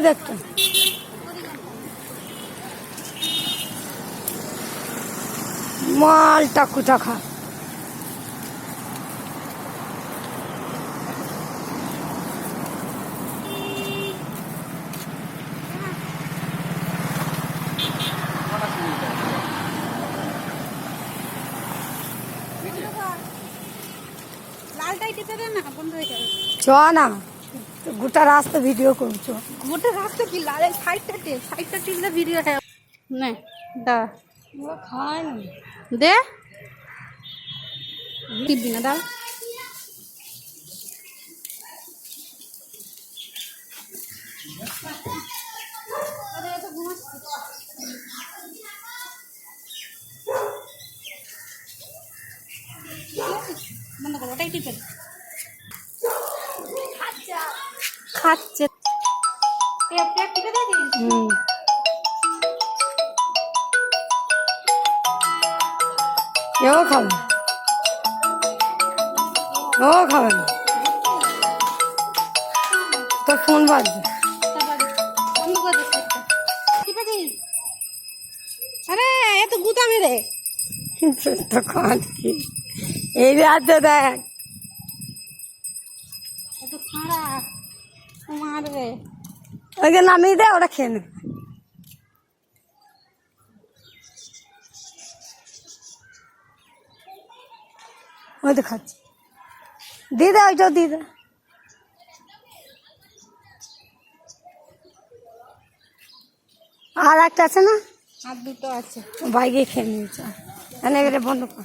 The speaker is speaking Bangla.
দেখতো মালটা কুটা খা। চ না গোটা রাস্তা ভিডিও করছো। গোটা রাস্তা কি লাল সাইডটা টিপলে ভিডিও হয় না। দা খায় না দে টিপবি না দাও। বন্ধ করো, ওটাই টিপে খাচ্ছে। টিপে দেখি কেউ খাবে ও খাবে না। তোর ফোন বাজছে। আরে এত গুতা মেরে এই রাতে দেখ এত ছাড়া মারবে। ওইকে নামিয়ে দে, ওরা খেয়ে নেবে। ওই তো খাচ্ছে, দিয়ে দে, ওইটাও দিয়ে দে। আর একটা আছে না? আর দুটো আছে, বাইকে খেয়ে নিয়েছে। এনে বন্ধ কর।